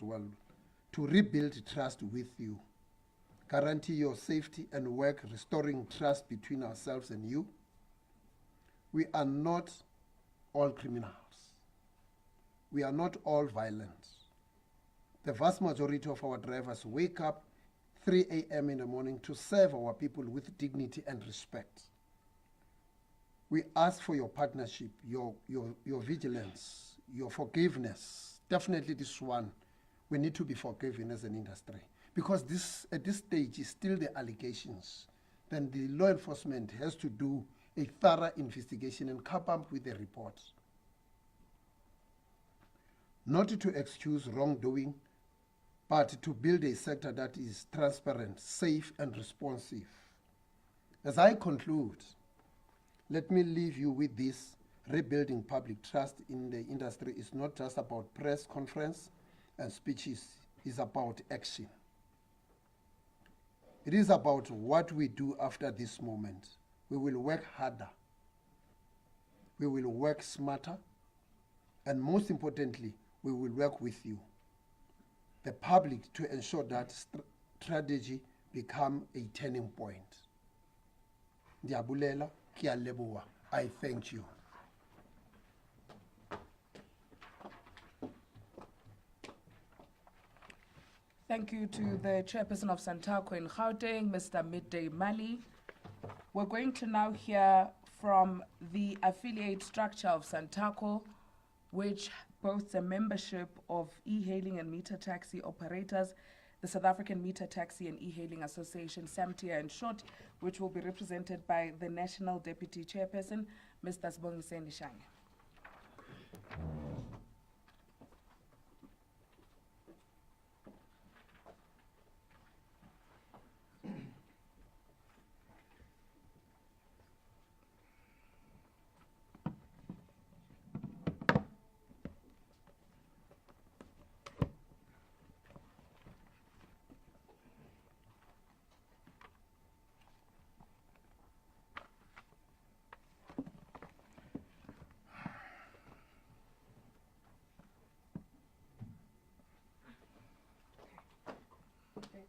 well, to rebuild trust with you, guarantee your safety and work restoring trust between ourselves and you. We are not all criminals. We are not all violent. The vast majority of our drivers wake up 3 a.m. in the morning to serve our people with dignity and respect. We ask for your partnership, your vigilance, your forgiveness. Definitely this one, we need to be forgiven as an industry. Because this, at this stage, is still the allegations. Then the law enforcement has to do a thorough investigation and come up with a report. Not to excuse wrongdoing, but to build a sector that is transparent, safe, and responsive. As I conclude, let me leave you with this. Rebuilding public trust in the industry is not just about press conference and speeches, it's about action. It is about what we do after this moment. We will work harder. We will work smarter. And most importantly, we will work with you, the public, to ensure that strategy become a turning point. Ndiyabulela, ke a leboha. I thank you. Thank you to the chairperson of Santaco in Gauteng, Mr. Midday Mali. We're going to now hear from the affiliate structure of Santaco, which boasts a membership of e-hailing and meter taxi operators, the South African Meter Taxi and E-Hailing Association, SAMTIA in short, which will be represented by the National Deputy Chairperson, Mr. Sibongiseni Shange.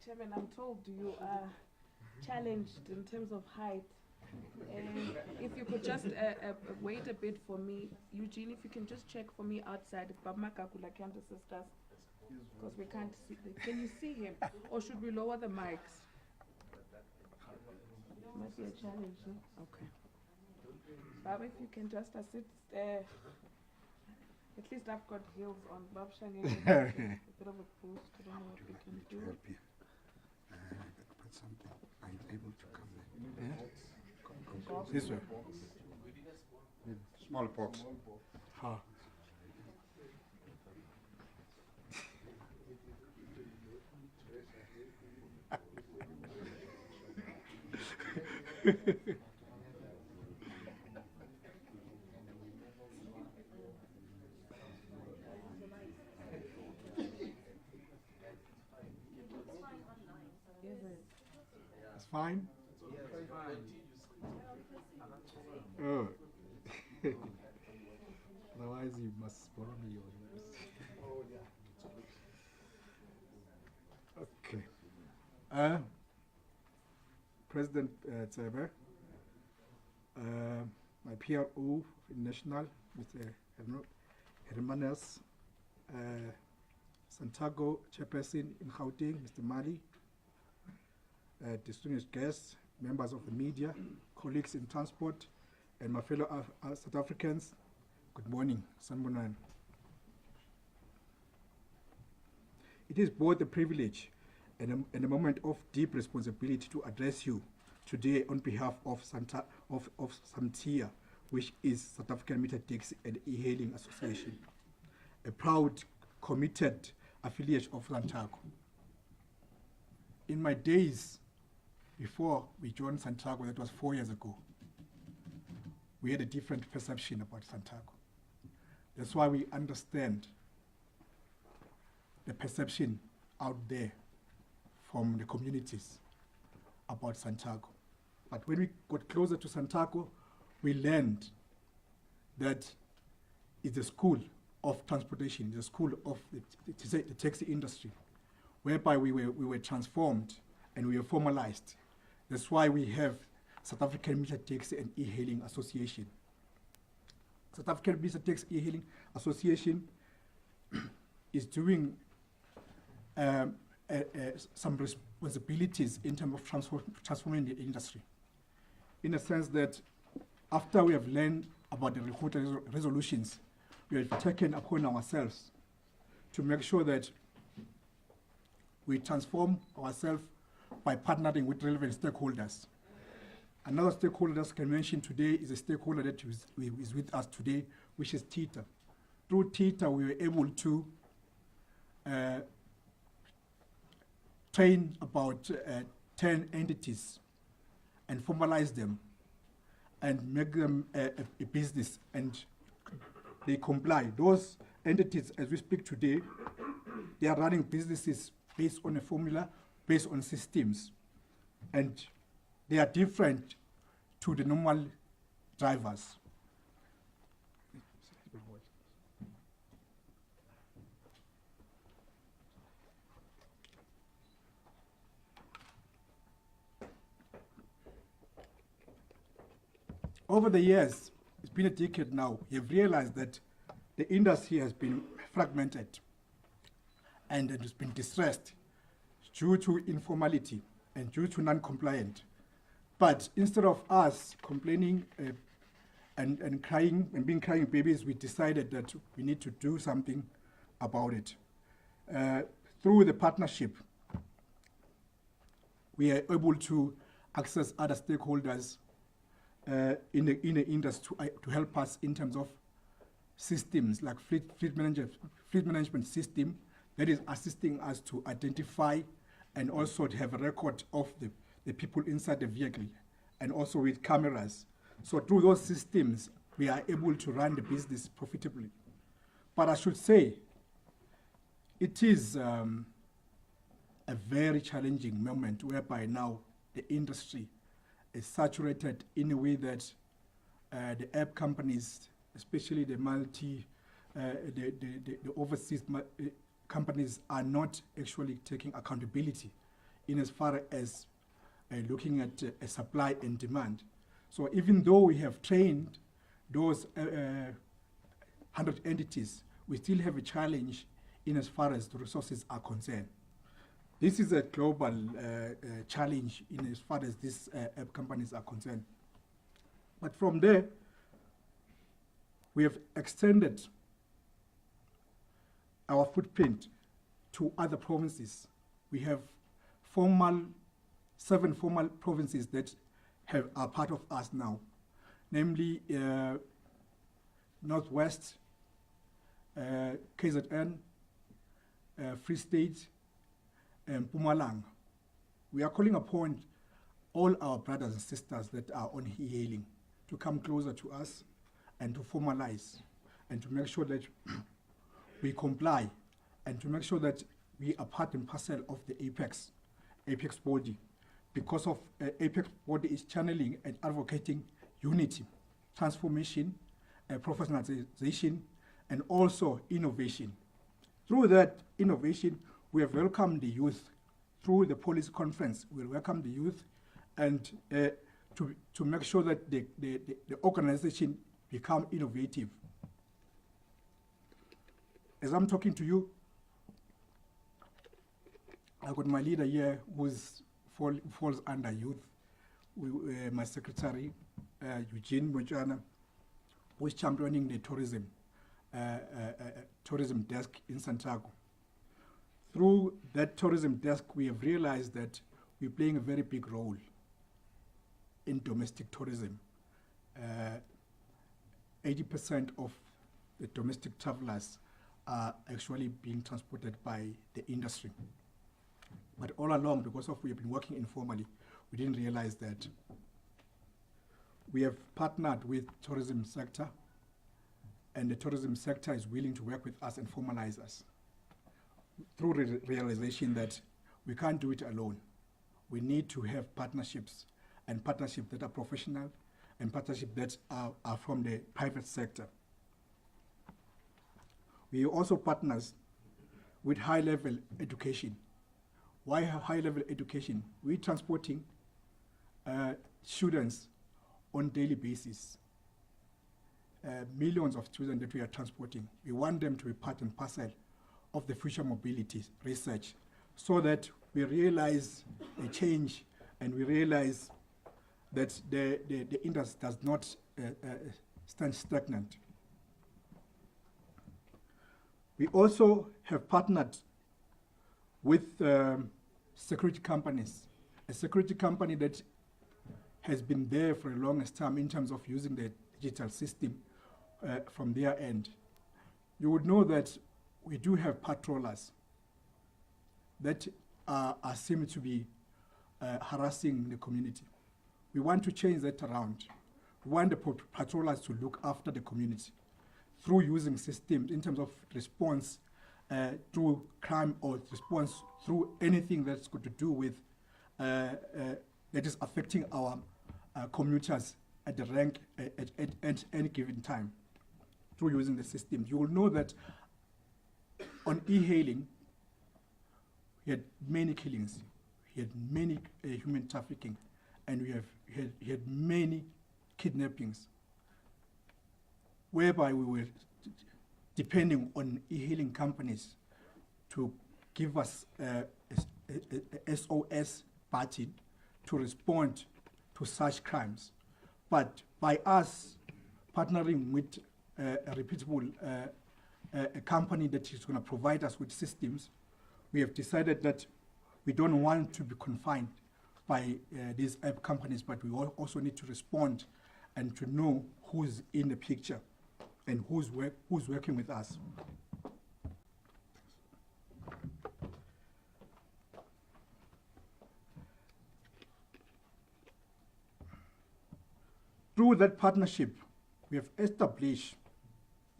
Chairman, I'm told you are challenged in terms of height. And if you could just wait a bit for me, Eugene, if you can just check for me outside if Baba Makakula can't assist us, because we can't see. Can you see him, or should we lower the mics? Might be a challenge, no? Okay. Baba, if you can just assist. At least I've got heels on. Bab Shange, a bit of a boost. I don't know what we can do. Help you. Put something. Are you able to come there? Yeah? This way. Small box. Ha. It's fine? Oh. Otherwise you must borrow me yours. Okay. President Tsebe, my PRO national, Mr. Hermanes, Santaco chairperson in Gauteng, Mr. Mali, distinguished guests, members of the media, colleagues in transport, and my fellow South Africans, good morning, Sanbonan. It is both a privilege and a moment of deep responsibility to address you today on behalf of SAMTIA, which is South African Meter Taxi and E-Hailing Association, a proud, committed affiliate of Santaco. In my days before we joined Santaco, that was 4 years ago, we had a different perception about Santaco. That's why we understand the perception out there from the communities about Santaco. But when we got closer to Santaco, we learned that it's a school of Transportation, the school of the taxi industry, whereby we were transformed and we were formalized. That's why we have South African Meter Taxi and E-Hailing Association. South African Meter Taxi E-Hailing Association is doing some responsibilities in terms of transforming the industry, in a sense that after we have learned about the Lekgotla resolutions, we have taken upon ourselves to make sure that we transform ourselves by partnering with relevant stakeholders. Another stakeholder that I can mention today is a stakeholder that is with us today, which is TITA. Through TITA, we were able to train about 10 entities and formalize them and make them a business, and they comply. Those entities, as we speak today, they are running businesses based on a formula, based on systems, and they are different to the normal drivers. Over the years, it's been a decade now, you've realized that the industry has been fragmented and it has been distressed due to informality and due to non-compliant. But instead of us complaining and crying and being crying babies, we decided that we need to do something about it. Through the partnership, we are able to access other stakeholders in the industry to help us in terms of systems like fleet management system that is assisting us to identify and also to have a record of the people inside the vehicle, and also with cameras. So through those systems, we are able to run the business profitably. But I should say, it is a very challenging moment whereby now the industry is saturated in a way that the app companies, especially the overseas companies, are not actually taking accountability in as far as looking at supply and demand. So even though we have trained those 100 entities, we still have a challenge in as far as the resources are concerned. This is a global challenge in as far as these app companies are concerned. But from there, we have extended our footprint to other provinces. We have 7 formal provinces that are part of us now, namely Northwest, KZN, Free State, and Mpumalanga. We are calling upon all our brothers and sisters that are on e-hailing to come closer to us and to formalize and to make sure that we comply and to make sure that we are part and parcel of the Apex body, because of Apex body is channeling and advocating unity, transformation, professionalization, and also innovation. Through that innovation, we have welcomed the youth. Through the policy conference, we welcome the youth and to make sure that the organization become innovative. As I'm talking to you, I got my leader here who falls under youth, my secretary, Eugene Mojana, who is championing the tourism desk in Santaco. Through that tourism desk, we have realized that we're playing a very big role in domestic tourism. 80% of the domestic travelers are actually being transported by the industry. But all along, because we have been working informally, we didn't realize that. We have partnered with tourism sector, and the tourism sector is willing to work with us and formalize us. Through realization that we can't do it alone. We need to have partnerships, and partnerships that are professional, and partnerships that are from the private sector. We are also partners with high-level education. Why high-level education? We're transporting students on daily basis. Millions of students that we are transporting. We want them to be part and parcel of the future mobility research so that we realize a change and we realize that the industry does not stand stagnant. We also have partnered with security companies, a security company that has been there for the longest time in terms of using the digital system from their end. You would know that we do have patrollers that are seem to be harassing the community. We want to change that around. We want the patrollers to look after the community through using systems in terms of response to crime or response through anything that's got to do with that is affecting our commuters at the rank at any given time through using the system. You will know that on e-hailing, we had many killings, we had many human trafficking, and we had many kidnappings, whereby we were depending on e-hailing companies to give us a SOS button to respond to such crimes. But by us partnering with a reputable a company that is going to provide us with systems, we have decided that we don't want to be confined by these app companies, but we also need to respond and to know who's in the picture and who's working with us. Through that partnership, we have established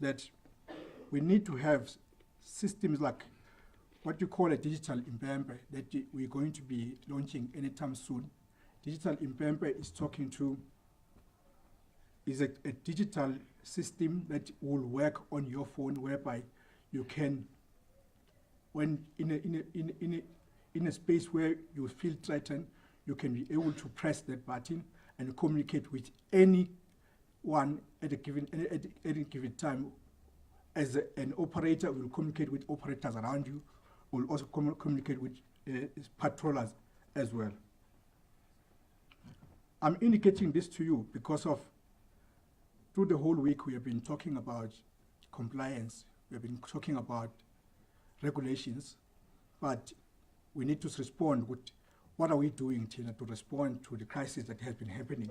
that we need to have systems like what you call a digital Impempe that we're going to be launching anytime soon. Digital Impempe is a digital system that will work on your phone, whereby you can, when in a space where you feel threatened, you can be able to press that button and communicate with anyone at any given time. As an operator, will communicate with operators around you. Will also communicate with patrollers as well. I'm indicating this to you because of through the whole week we have been talking about compliance. We have been talking about regulations, but we need to respond with what are we doing, Tina, to respond to the crisis that has been happening.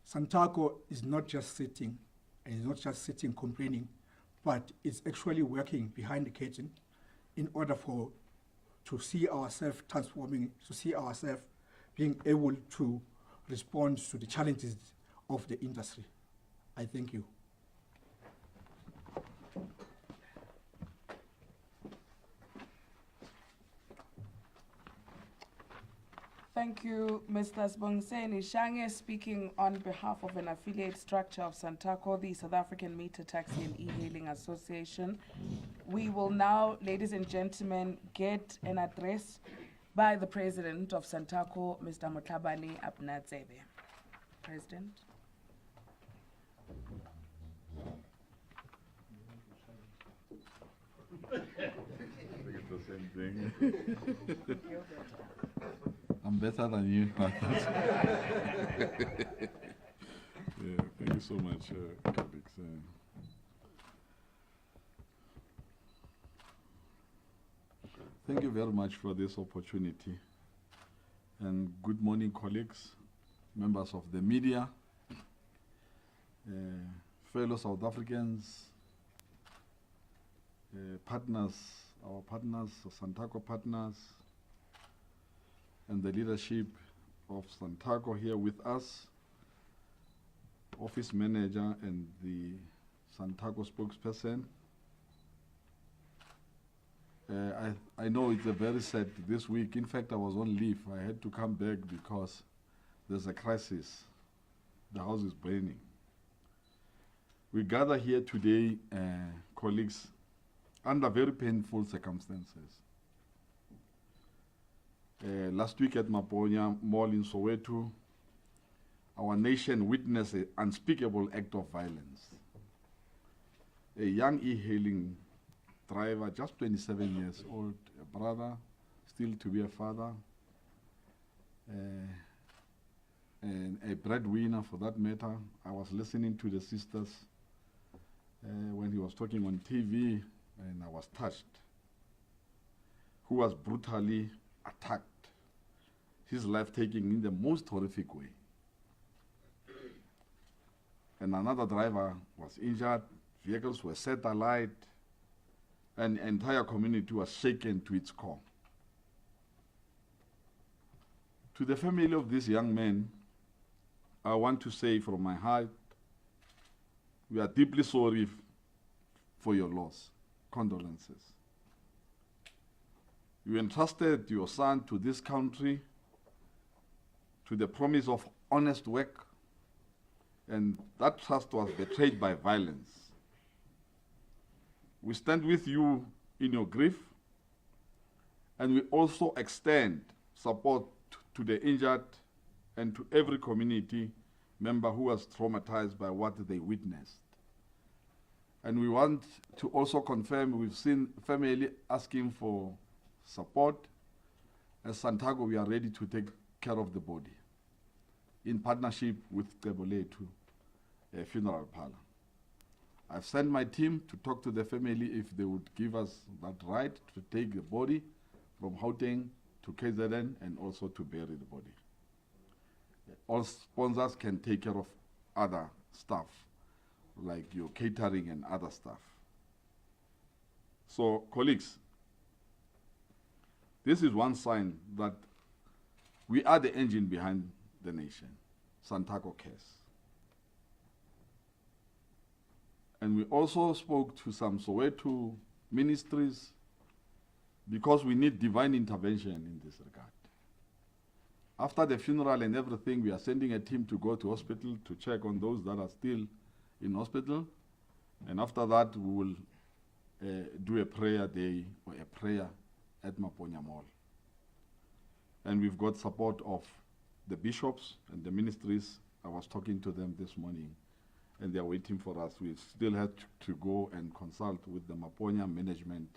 Santaco is not just sitting, and is not just sitting complaining, but it's actually working behind the curtain in order to see ourselves transforming, to see ourselves being able to respond to the challenges of the industry. I thank you. Thank you, Mr. Sibongiseni Shange, speaking on behalf of an affiliate structure of Santaco, the South African Meter Taxi and E-Hailing Association. We will now, ladies and gentlemen, get an address by the President of Santaco, Mr. Motlhabane Abnatsebe. President. I think it's the same thing. I'm better than you. Yeah, thank you so much, colleagues. Thank you very much for this opportunity. And good morning, colleagues, members of the media, fellow South Africans, partners, our partners, Santaco partners, and the leadership of Santaco here with us, office manager and the Santaco spokesperson. I know it's a very sad this week. In fact, I was on leave. I had to come back because there's a crisis. The house is burning. We gather here today, colleagues, under very painful circumstances. Last week at Maponya Mall in Soweto, our nation witnessed an unspeakable act of violence. A young e-hailing driver, just 27 years old, a brother, still to be a father, and a breadwinner for that matter. I was listening to the sisters when he was talking on TV, and I was touched. Who was brutally attacked, his life taken in the most horrific way. And another driver was injured, vehicles were set alight, and the entire community was shaken to its core. To the family of this young man, I want to say from my heart, we are deeply sorry for your loss. Condolences. You entrusted your son to this country, to the promise of honest work, and that trust was betrayed by violence. We stand with you in your grief, and we also extend support to the injured and to every community member who was traumatized by what they witnessed. And we want to also confirm, we've seen family asking for support. As Santaco, we are ready to take care of the body in partnership with Kebolethu Funeral Parlor. I've sent my team to talk to the family if they would give us that right to take the body from Gauteng to KZN and also to bury the body. All sponsors can take care of other stuff, like your catering and other stuff. So, colleagues, this is one sign that we are the engine behind the nation. Santaco cares. And we also spoke to some Soweto ministries because we need divine intervention in this regard. After the funeral and everything, we are sending a team to go to hospital to check on those that are still in hospital. And after that, we will do a prayer day or a prayer at Maponya Mall. And we've got support of the bishops and the ministries. I was talking to them this morning, and they're waiting for us. We still have to go and consult with the Maponya management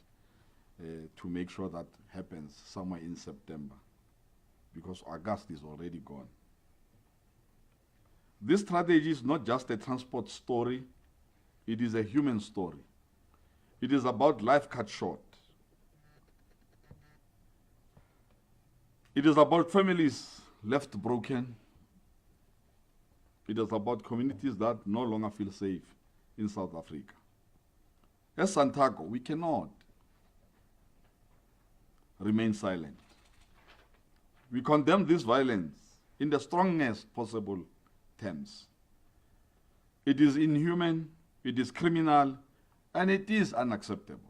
to make sure that happens somewhere in September, because August is already gone. This strategy is not just a transport story, it is a human story. It is about life cut short. It is about families left broken. It is about communities that no longer feel safe in South Africa. As Santaco, we cannot remain silent. We condemn this violence in the strongest possible terms. It is inhuman, it is criminal, and it is unacceptable.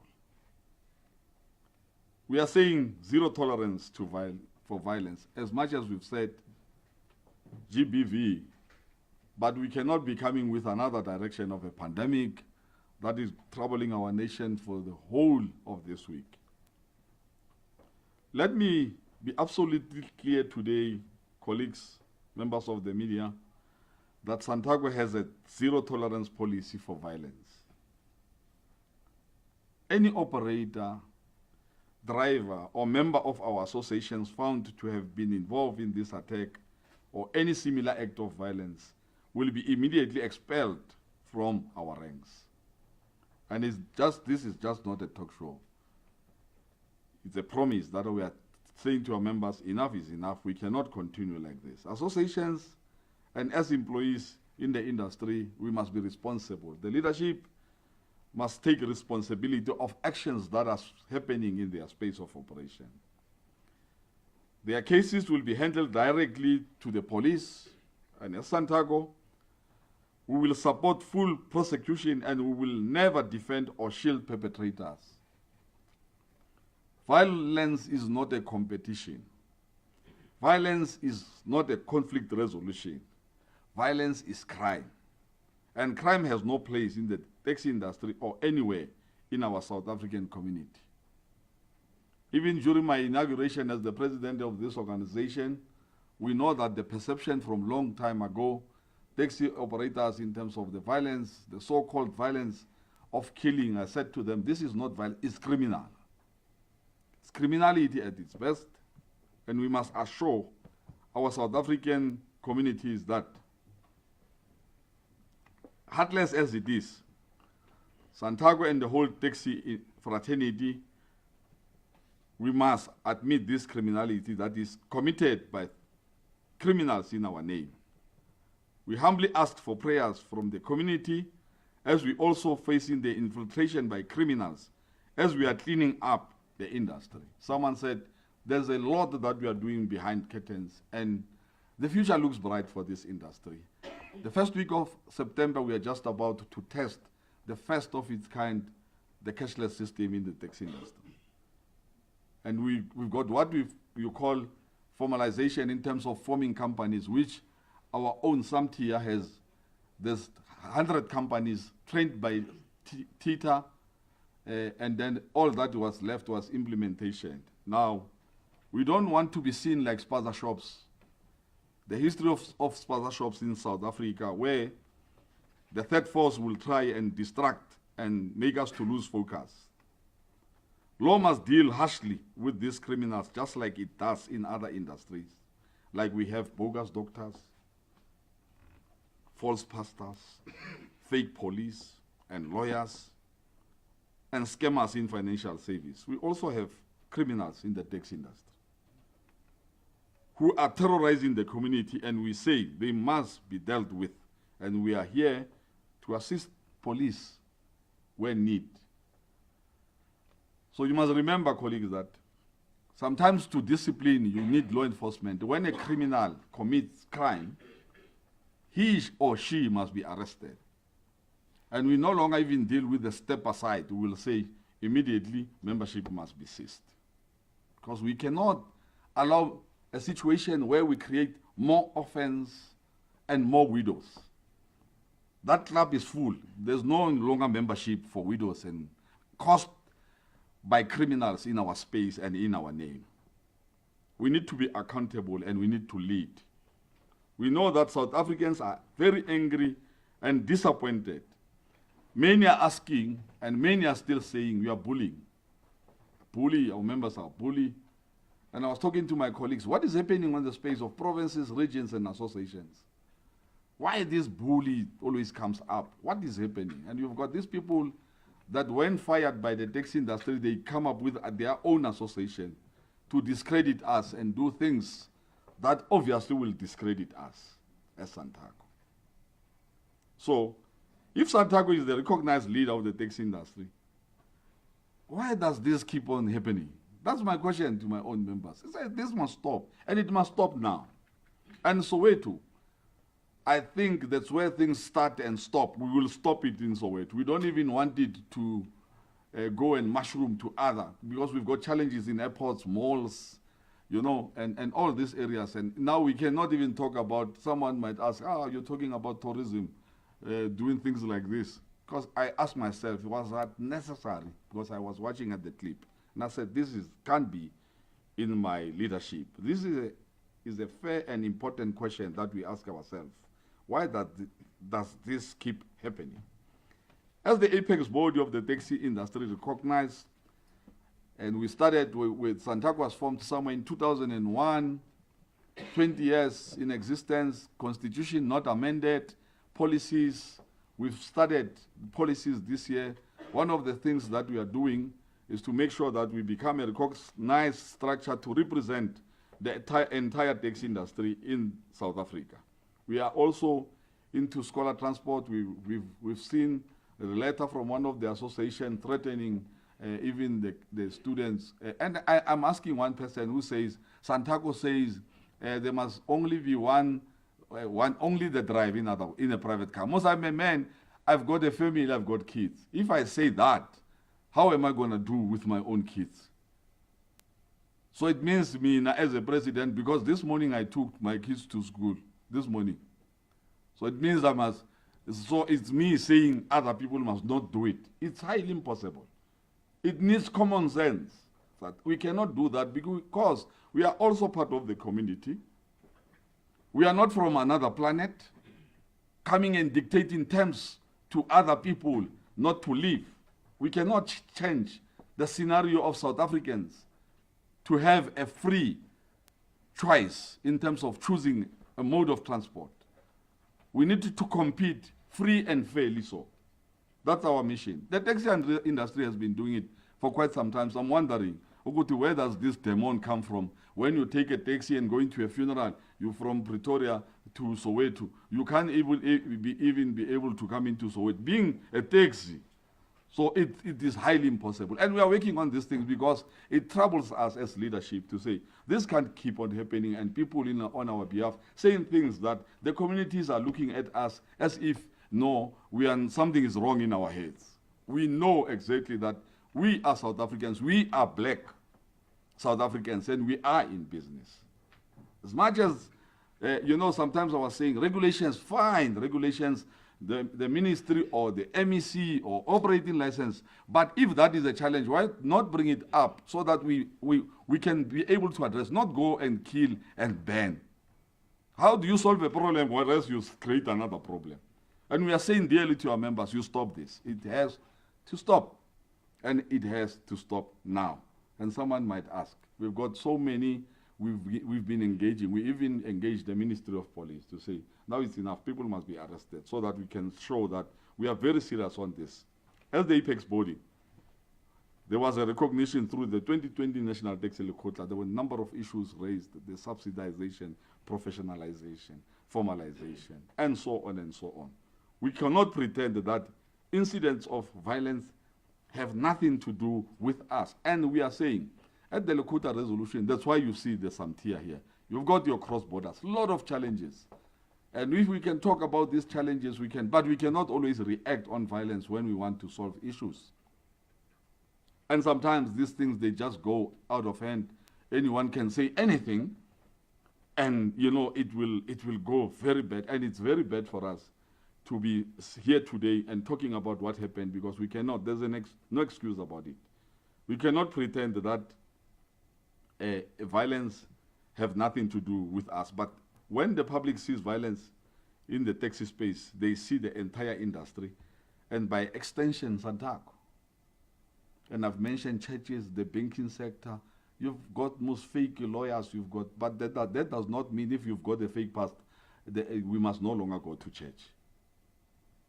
We are saying zero tolerance for violence, as much as we've said GBV, but we cannot be coming with another direction of a pandemic that is troubling our nation for the whole of this week. Let me be absolutely clear today, colleagues, members of the media, that Santaco has a zero tolerance policy for violence. Any operator, driver, or member of our associations found to have been involved in this attack or any similar act of violence will be immediately expelled from our ranks. And this is just not a talk show. It's a promise that we are saying to our members, enough is enough. We cannot continue like this. Associations and as employees in the industry, we must be responsible. The leadership must take responsibility of actions that are happening in their space of operation. Their cases will be handled directly to the police, and as Santaco, we will support full prosecution and we will never defend or shield perpetrators. Violence is not a competition. Violence is not a conflict resolution. Violence is crime. And crime has no place in the taxi industry or anywhere in our South African community. Even during my inauguration as the president of this organization, we know that the perception from long time ago, taxi operators in terms of the violence, the so-called violence of killing, I said to them, this is not violence, it's criminal. It's criminality at its best, and we must assure our South African communities that, heartless as it is, Santaco and the whole taxi fraternity, we must admit this criminality that is committed by criminals in our name. We humbly ask for prayers from the community as we also facing the infiltration by criminals as we are cleaning up the industry. Someone said there's a lot that we are doing behind curtains, and the future looks bright for this industry. The first week of September, we are just about to test the first of its kind, the cashless system in the taxi industry. And we've got what you call formalization in terms of forming companies, which our own SAMTIA has. There's 100 companies trained by TITA, and then all that was left was implementation. Now, we don't want to be seen like spaza shops. The history of spaza shops in South Africa, where the third force will try and distract and make us to lose focus. Law must deal harshly with these criminals, just like it does in other industries. Like we have bogus doctors, false pastors, fake police and lawyers, and scammers in financial service. We also have criminals in the tax industry who are terrorizing the community, and we say they must be dealt with. And we are here to assist police when need. So you must remember, colleagues, that sometimes to discipline, you need law enforcement. When a criminal commits crime, he or she must be arrested. And we no longer even deal with the step aside. We will say immediately membership must be ceased. Because we cannot allow a situation where we create more offense and more widows. That club is full. There's no longer membership for widows and caused by criminals in our space and in our name. We need to be accountable and we need to lead. We know that South Africans are very angry and disappointed. Many are asking and many are still saying we are bullying. Bully, our members are bully. And I was talking to my colleagues, what is happening on the space of provinces, regions, and associations? Why this bully always comes up? What is happening? And you've got these people that when fired by the taxi industry, they come up with their own association to discredit us and do things that obviously will discredit us as Santaco. So, if Santaco is the recognized leader of the taxi industry, why does this keep on happening? That's my question to my own members. This must stop, and it must stop now. And Soweto, I think that's where things start and stop. We will stop it in Soweto. We don't even want it to go and mushroom to other, because we've got challenges in airports, malls, you know, and all these areas. And now we cannot even talk about, someone might ask, you're talking about tourism, doing things like this. Because I asked myself, was that necessary? Because I was watching at the clip. And I said, can't be in my leadership. This is a fair and important question that we ask ourselves. Why does this keep happening? As the apex body of the taxi industry recognized, and we started with Santaco was formed somewhere in 2001, 20 years in existence, constitution not amended, policies, we've started policies this year. One of the things that we are doing is to make sure that we become a recognized structure to represent the entire taxi industry in South Africa. We are also into scholar transport. We've seen a letter from one of the associations threatening even the students. And I'm asking one person who says, Santaco says there must only be only the drive in a private car. Most I'm a man, I've got a family, I've got kids. If I say that, how am I going to do with my own kids? So it means me as a president, because this morning I took my kids to school, this morning. So it means so it's me saying other people must not do it. It's highly impossible. It needs common sense. That we cannot do that because we are also part of the community. We are not from another planet, coming and dictating terms to other people not to live. We cannot change the scenario of South Africans to have a free choice in terms of choosing a mode of transport. We need to compete free and fairly so. That's our mission. The taxi industry has been doing it for quite some time. So I'm wondering, where does this demon come from? When you take a taxi and going to a funeral, you're from Pretoria to Soweto. You can't even be able to come into Soweto. Being a taxi, so it is highly impossible. And we are working on these things because it troubles us as leadership to say, this can't keep on happening, and people on our behalf saying things that the communities are looking at us as if, no, something is wrong in our heads. We know exactly that we are South Africans, we are black South Africans, and we are in business. As much as, sometimes I was saying, regulations, fine, regulations, the ministry or the MEC or operating license, but if that is a challenge, why not bring it up so that we can be able to address, not go and kill and ban. How do you solve a problem whereas you create another problem? And we are saying dearly to our members, you stop this. It has to stop. And it has to stop now. And someone might ask, we've got so many, we've been engaging. We even engaged the Ministry of Police to say, now it's enough, people must be arrested so that we can show that we are very serious on this. As the apex body, there was a recognition through the 2020 National Taxi Lekgotla. There were a number of issues raised, the subsidization, professionalization, formalization, and so on and so on. We cannot pretend that incidents of violence have nothing to do with us. And we are saying, at the Lekgotla resolution, that's why you see the SAMTIA here. You've got your cross borders, a lot of challenges. And if we can talk about these challenges, we can, but we cannot always react on violence when we want to solve issues. And sometimes these things, they just go out of hand. Anyone can say anything, and it will go very bad. And it's very bad for us to be here today and talking about what happened, because we cannot, there's no excuse about it. We cannot pretend that violence have nothing to do with us. But when the public sees violence in the taxi space, they see the entire industry, and by extension, SANTACO. And I've mentioned churches, the banking sector. You've got most fake lawyers, but that does not mean if you've got a fake past, we must no longer go to church.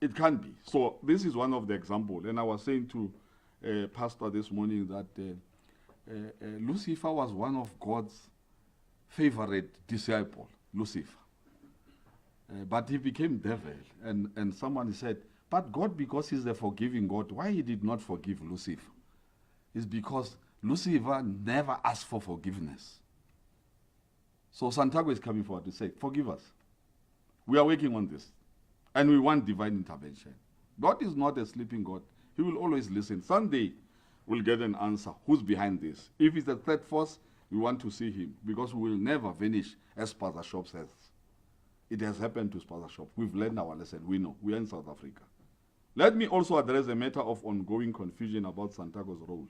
It can't be. So this is one of the examples. And I was saying to Pastor this morning that Lucifer was one of God's favorite disciple, Lucifer. But he became devil. And someone said, but God, because he's a forgiving God, why he did not forgive Lucifer? It's because Lucifer never asked for forgiveness. So SANTACO is coming forward to say, forgive us. We are working on this. And we want divine intervention. God is not a sleeping God. He will always listen. Someday, we'll get an answer. Who's behind this? If it's a threat force, we want to see him, because we will never vanish, as Spaza Shop says. It has happened to Spaza Shop. We've learned our lesson. We know. We are in South Africa. Let me also address a matter of ongoing confusion about SANTACO's role.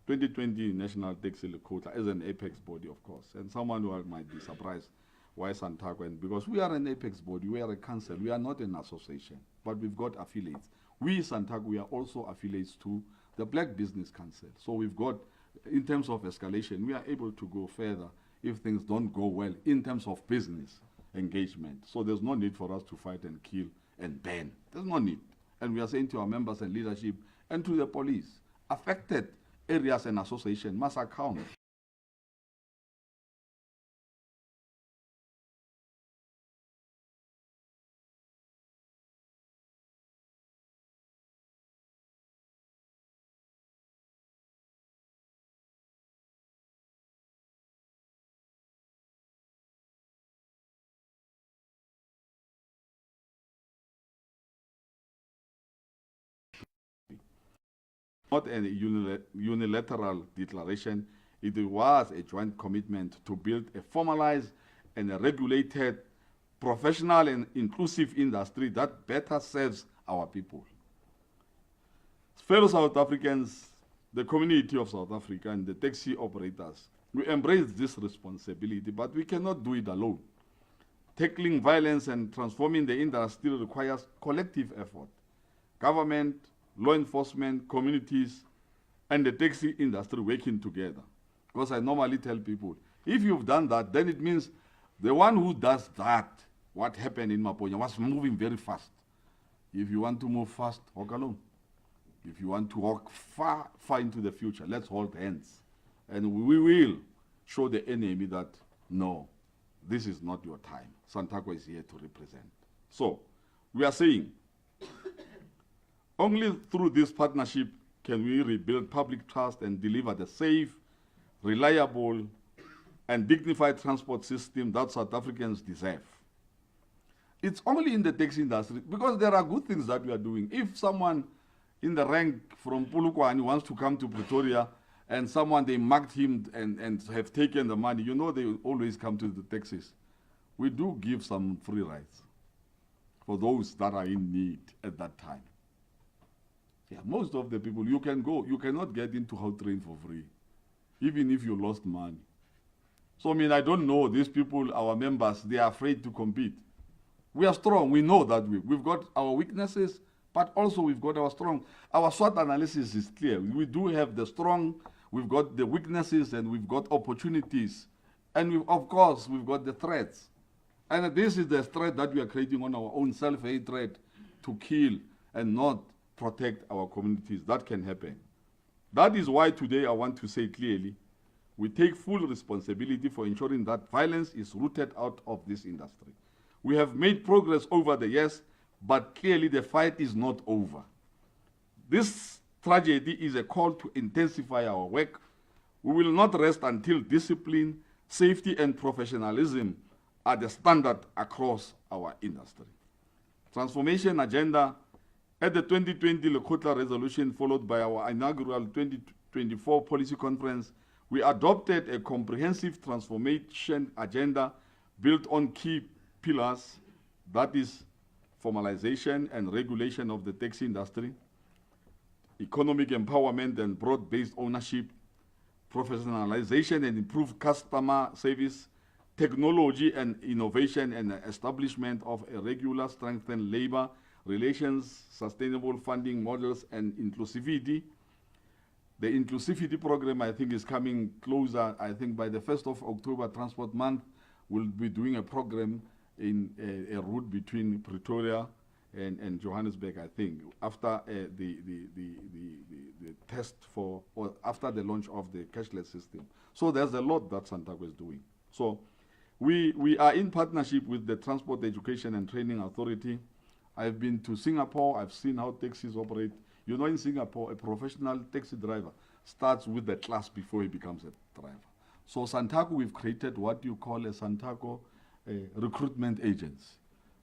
2020 National Taxi Lekgotla is an apex body, of course. And someone who might be surprised why SANTACO, and because we are an apex body, we are a council, we are not an association, but we've got affiliates. We, SANTACO, we are also affiliates to the Black Business Council. So we've got, in terms of escalation, we are able to go further if things don't go well in terms of business engagement. So there's no need for us to fight and kill and ban. There's no need. And we are saying to our members and leadership and to the police, affected areas and association must account. Not a unilateral declaration, it was a joint commitment to build a formalized and a regulated, professional and inclusive industry that better serves our people. Fellow South Africans, the community of South Africa and the taxi operators, we embrace this responsibility, but we cannot do it alone. Tackling violence and transforming the industry requires collective effort. Government, law enforcement, communities, and the taxi industry working together. Because I normally tell people, if you've done that, then it means the one who does that, what happened in Maponya, was moving very fast. If you want to move fast, walk alone. If you want to walk far, far into the future, let's hold hands. And we will show the enemy that, no, this is not your time. Santaco is here to represent. So, we are saying, only through this partnership can we rebuild public trust and deliver the safe, reliable, and dignified transport system that South Africans deserve. It's only in the taxi industry, because there are good things that we are doing. If someone in the rank from Polokwane wants to come to Pretoria, and someone, they marked him and have taken the money, you know they will always come to the taxis. We do give some free rides for those that are in need at that time. Yeah, most of the people, you can go, you cannot get into Gautrain for free, even if you lost money. So, I mean, I don't know, these people, our members, they are afraid to compete. We are strong, we know that we've got our weaknesses, but also we've got our strong. Our SWOT analysis is clear. We do have the strong, we've got the weaknesses, and we've got opportunities. And of course, we've got the threats. And this is the threat that we are creating on our own self-hatred to kill and not protect our communities. That can happen. That is why today I want to say clearly, we take full responsibility for ensuring that violence is rooted out of this industry. We have made progress over the years, but clearly the fight is not over. This tragedy is a call to intensify our work. We will not rest until discipline, safety, and professionalism are the standard across our industry. Transformation agenda at the 2020 Lekgotla resolution, followed by our inaugural 2024 policy conference, we adopted a comprehensive transformation agenda built on key pillars, that is formalization and regulation of the taxi industry, economic empowerment and broad-based ownership, professionalization and improved customer service, technology and innovation, and establishment of a regular strengthened labor relations, sustainable funding models, and inclusivity. The inclusivity program, I think, is coming closer. I think by the 1st of October, Transport Month, we'll be doing a program in a route between Pretoria and Johannesburg, I think, after the test for, or after the launch of the cashless system. So there's a lot that Santaco is doing. So we are in partnership with the Transport Education and Training Authority. I've been to Singapore. I've seen how taxis operate. You know, in Singapore, a professional taxi driver starts with the class before he becomes a driver. So Santaco, we've created what you call a Santaco recruitment agency,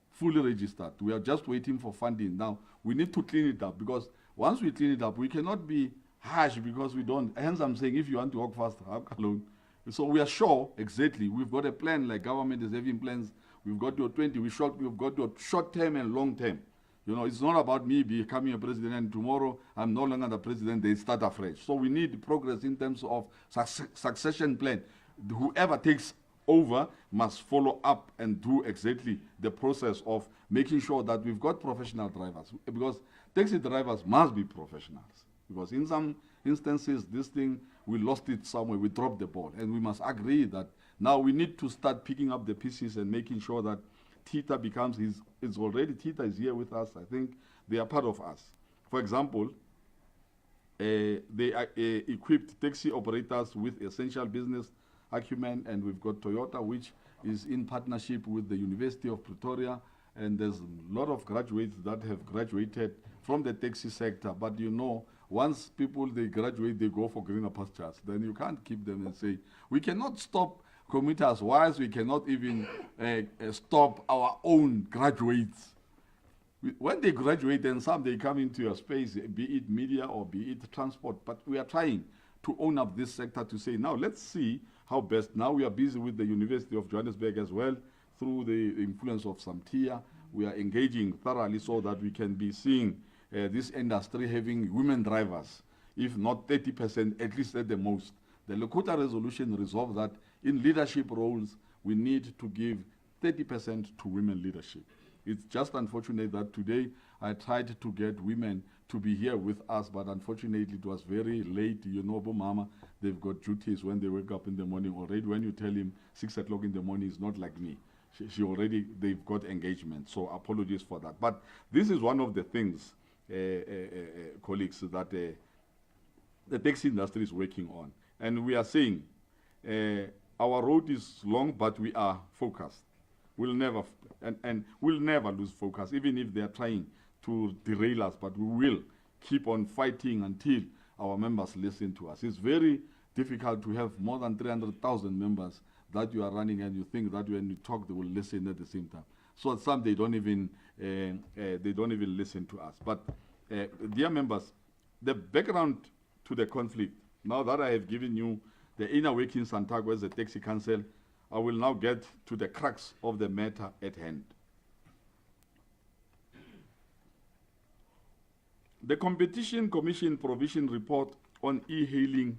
fully registered. We are just waiting for funding. Now, we need to clean it up, because once we clean it up, we cannot be harsh because we don't. Hence, I'm saying, if you want to work fast, work alone. So we are sure, exactly, we've got a plan, like government is having plans. We've got your 20, we've got your short-term and long-term. You know, it's not about me becoming a president and tomorrow I'm no longer the president, they start afresh. So we need progress in terms of succession plan. Whoever takes over must follow up and do exactly the process of making sure that we've got professional drivers, because taxi drivers must be professionals. Because in some instances, this thing, we lost it somewhere, we dropped the ball, and we must agree that now we need to start picking up the pieces and making sure that TITA becomes it's already, TITA is here with us. I think they are part of us. For example, they equipped taxi operators with essential business acumen, and we've got Toyota, which is in partnership with the University of Pretoria, and there's a lot of graduates that have graduated from the taxi sector. But you know, once people, they graduate, they go for greener pastures. Then you can't keep them and say, we cannot stop commuters, whilst we cannot even stop our own graduates. When they graduate, then some, they come into your space, be it media or be it transport. But we are trying to own up this sector to say, now let's see how best. Now we are busy with the University of Johannesburg as well, through the influence of SAMTIA. We are engaging thoroughly so that we can be seeing this industry having women drivers. if not 30%, at least at the most. The Lekota resolution resolved that in leadership roles, we need to give 30% to women leadership. It's just unfortunate that today I tried to get women to be here with us, but unfortunately it was very late. You know, Mama, they've got duties when they wake up in the morning already. When you tell him 6 o'clock in the morning, it's not like me. She already, they've got engagement. So apologies for that. But this is one of the things, colleagues, that the taxi industry is working on. And we are saying our road is long, but we are focused. We'll never, and we'll never lose focus, even if they are trying to derail us, but we will keep on fighting until our members listen to us. It's very difficult to have more than 300,000 members that you are running, and you think that when you talk, they will listen at the same time. So some they don't even listen to us. But dear members, the background to the conflict, now that I have given you the inner workings and SANTACO as a taxi council, I will now get to the crux of the matter at hand. The Competition Commission Provision Report on e-hailing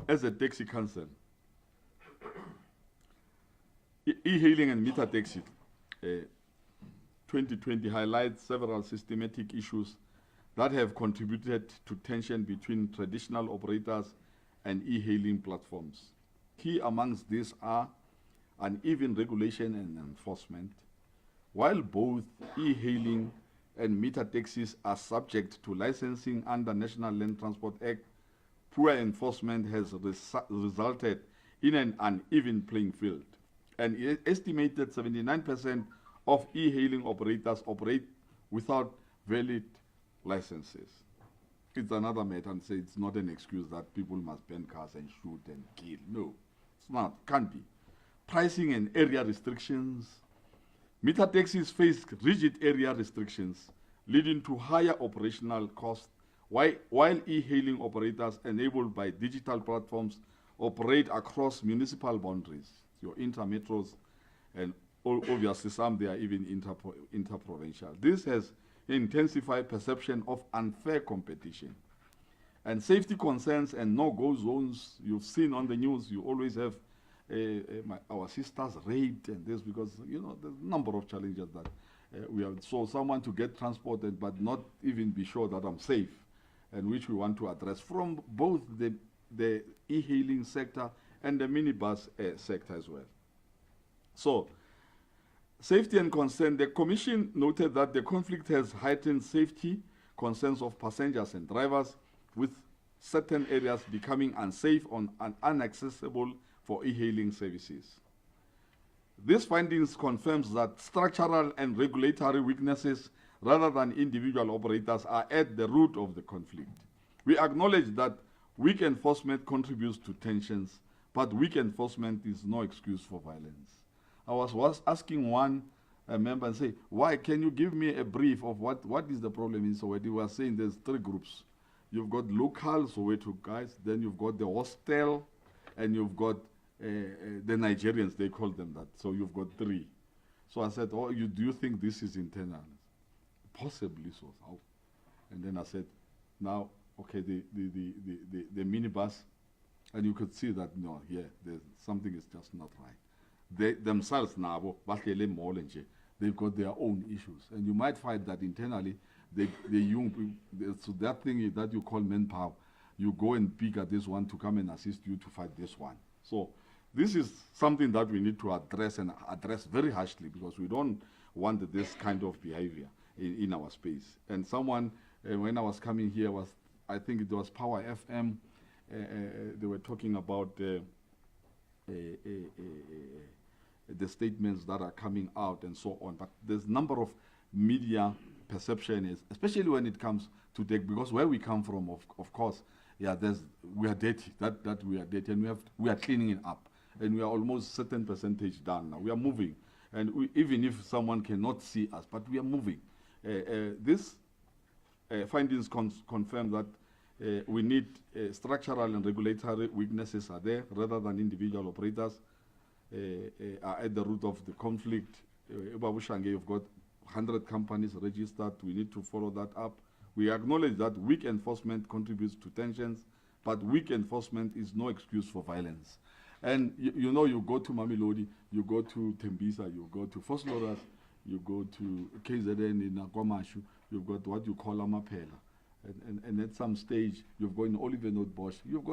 as a taxi council. E-hailing and meter taxi 2020 highlights several systematic issues that have contributed to tension between traditional operators and e-hailing platforms. Key amongst these are uneven regulation and enforcement. While both e-hailing and meter taxis are subject to licensing under National Land Transport Act, poor enforcement has resulted in an uneven playing field. An estimated 79% of e-hailing operators operate without valid licenses. It's another matter, and say it's not an excuse that people must burn cars and shoot and kill. No, it's not, can't be. Pricing and area restrictions. Meter taxis face rigid area restrictions, leading to higher operational costs, while e-hailing operators enabled by digital platforms operate across municipal boundaries, your intermetros, and obviously some they are even interprovincial. This has intensified perception of unfair competition. And safety concerns and no-go zones, you've seen on the news, you always have our sisters raped and this, because you know there's a number of challenges that we have. So someone to get transported but not even be sure that I'm safe, and which we want to address from both the e-hailing sector and the minibus sector as well. So safety and concern, the Commission noted that the conflict has heightened safety concerns of passengers and drivers, with certain areas becoming unsafe and inaccessible for e-hailing services. These findings confirms that structural and regulatory weaknesses rather than individual operators are at the root of the conflict. We acknowledge that weak enforcement contributes to tensions, but weak enforcement is no excuse for violence. I was asking one member and say, why can you give me a brief of what is the problem in Soweto? We were saying there's 3 groups. You've got local Soweto guys, then you've got the hostel, and you've got the Nigerians, they call them that. So you've got 3. So I said, oh, do you think this is internal? Possibly so. How? And then I said, now, okay, the minibus, and you could see that, no, here, something is just not right. They themselves now, they've got their own issues. And you might find that internally, so that thing that you call manpower, you go and pick at this one to come and assist you to fight this one. So this is something that we need to address, and address very harshly, because we don't want this kind of behavior in our space. And someone, when I was coming here, I think it was Power FM, they were talking about the statements that are coming out and so on. But there's a number of media perception, especially when it comes to tech, because where we come from, of course, yeah, we are dirty. That we are dirty, and we are cleaning it up, and we are almost certain percentage done now. We are moving, and even if someone cannot see us, but we are moving. This findings confirm that we need structural and regulatory weaknesses are there, rather than individual operators are at the root of the conflict. You've got 100 companies registered. We need to follow that up. We acknowledge that weak enforcement contributes to tensions, but weak enforcement is no excuse for violence. And you know, you go to Mamelodi, you go to Tembisa, you go to Vosloorus, you go to KZN in Akwamashu, you've got what you call Amapela. And at some stage, you've got in Olivenhout Bosch, you've got